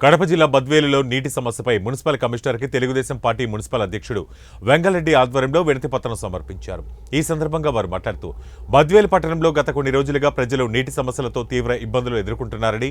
కడప జిల్లా బద్వేలులో నీటి సమస్యపై మున్సిపల్ కమిషనర్కి తెలుగుదేశం పార్టీ మున్సిపల్ అధ్యక్షుడు వెంగళరెడ్డి ఆధ్వర్యంలో వినతిపత్రం సమర్పించారు. ఈ సందర్భంగా వారు మాట్లాడుతూ బద్వేలు పట్టణంలో గత కొన్ని రోజులుగా ప్రజలు నీటి సమస్యలతో తీవ్ర ఇబ్బందులు ఎదుర్కొంటున్నారని,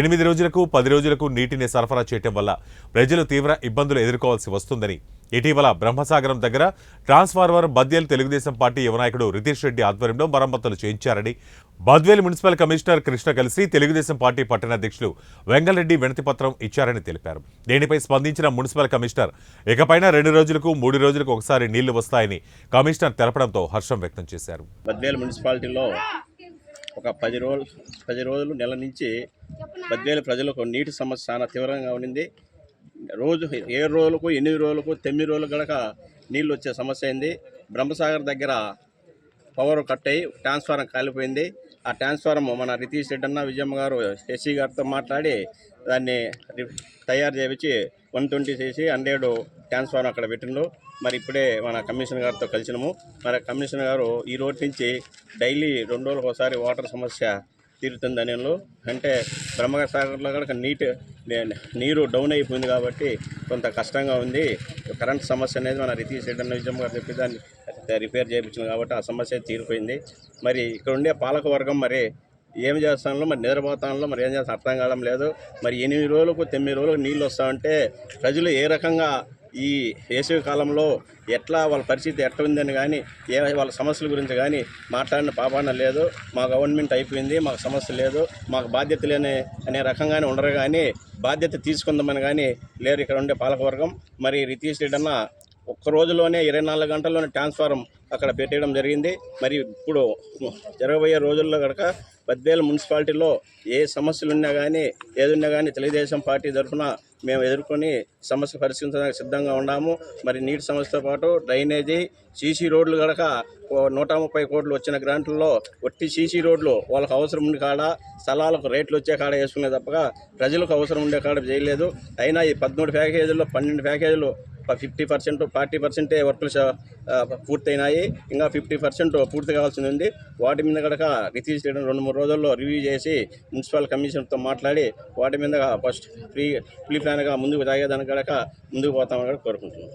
8 రోజులకు 10 రోజులకు నీటిని సరఫరా చేయడం వల్ల ప్రజలు తీవ్ర ఇబ్బందులు ఎదుర్కోవాల్సి వస్తుందని, ఇటీవల బ్రహ్మసాగరం దగ్గర ట్రాన్స్ఫార్మర్ బద్వేలు తెలుగుదేశం పార్టీ యువనాయకుడు రితీష్ రెడ్డి ఆధ్వర్యంలో మరమ్మతులు చేయించారని, బద్వేలు మున్సిపల్ కమిషనర్ కృష్ణ కలిసి తెలుగుదేశం పార్టీ పట్టణ అధ్యక్షులు వెంగళరెడ్డి వినతిపత్రం ఇచ్చారని తెలిపారు. దీనిపై స్పందించిన మున్సిపల్ కమిషనర్ ఇకపైన 2 రోజులకు 3 రోజులకు ఒకసారి నీళ్లు వస్తాయని కమిషనర్ తెలపడంతో హర్షం వ్యక్తం చేశారు. బద్వేలు మున్సిపాలిటీలో ఒక 10 రోజులు నెల నుంచి బద్వేలు ప్రజలకు నీటి సమస్య చాలా తీవ్రంగా ఉండింది. రోజు 7 రోజులకు 8 రోజులకు 9 రోజులు గనక నీళ్ళు వచ్చే సమస్య అయింది. బ్రహ్మసాగర్ దగ్గర పవర్ కట్ అయ్యి ట్రాన్స్ఫారం కాలిపోయింది. ఆ ట్రాన్స్ఫారం మన రితీష్ రెడ్డి అన్న విజయమ్మ గారు ఎస్సీ గారితో మాట్లాడి దాన్ని తయారు చేయించి 120 చేసి 100 ట్రాన్స్ఫారం అక్కడ పెట్టిండు. మరి ఇప్పుడే మన కమిషనర్ గారితో కలిసినాము. మరి కమిషనర్ గారు ఈ రోజు నుంచి డైలీ 2 రోజులకు ఒకసారి వాటర్ సమస్య తీరుతుందని, అంటే బ్రహ్మసాగర్లో కనుక నీరు డౌన్ అయిపోయింది కాబట్టి కొంత కష్టంగా ఉంది. కరెంట్ సమస్య అనేది మన రితీష్ రెడ్డి అన్న విజయమ్మ గారు చెప్పి దాన్ని రిపేర్ చేయించింది కాబట్టి ఆ సమస్య తీరిపోయింది. మరి ఇక్కడ ఉండే పాలకవర్గం మరి ఏం చేస్తానో మరి నిద్రపోతానో మరి ఏం చేస్తాను అర్థం కావడం లేదు. మరి 8 రోజులకు 9 రోజులకు నీళ్ళు వస్తామంటే ప్రజలు ఏ రకంగా ఈ వేసవి కాలంలో ఎట్లా వాళ్ళ పరిస్థితి ఎట్లా ఉందని కానీ వాళ్ళ సమస్యల గురించి కానీ మాట్లాడిన పాపాన లేదు. మా గవర్నమెంట్ అయిపోయింది, మాకు సమస్య లేదు, మాకు బాధ్యత లేని అనే రకంగానే ఉండరు, కానీ బాధ్యత తీసుకుందామని కానీ లేరు ఇక్కడ ఉండే పాలకవర్గం. మరి రితీష్ రెడ్డి అన్న ఒక్క రోజులోనే 24 గంటల్లోనే ట్రాన్స్ఫారం అక్కడ పెట్టేయడం జరిగింది. మరి ఇప్పుడు జరగబోయే రోజుల్లో కనుక బద్వేలు మున్సిపాలిటీలో ఏ సమస్యలు ఉన్నా కానీ ఏదున్నా కానీ తెలుగుదేశం పార్టీ తరఫున మేము ఎదుర్కొని సమస్య పరిష్కరించడానికి సిద్ధంగా ఉన్నాము. మరి నీటి సమస్యతో పాటు డ్రైనేజీ, సీసీ రోడ్లు కనుక 130 కోట్లు వచ్చిన గ్రాంట్లలో ఒట్టి సీసీ రోడ్లు వాళ్ళకు అవసరం ఉండే కాడ స్థలాలకు రేట్లు వచ్చే కాడ వేసుకునే తప్పగా ప్రజలకు అవసరం ఉండే కాడ చేయలేదు. అయినా ఈ 13 ప్యాకేజీల్లో 12 ప్యాకేజీలు 50%, 40% వర్కులు పూర్తయినాయి. ఇంకా 50% పూర్తి కావాల్సింది ఉంది. వాటి మీద కనుక రితీష్ రెడ్డి 2-3 రోజుల్లో రివ్యూ చేసి మున్సిపల్ కమిషనర్తో మాట్లాడి వాటి మీద ఫస్ట్ ప్రీ ప్లాన్గా ముందుకు తాగేదానికి కనుక ముందుకు పోతామని కోరుకుంటున్నాం.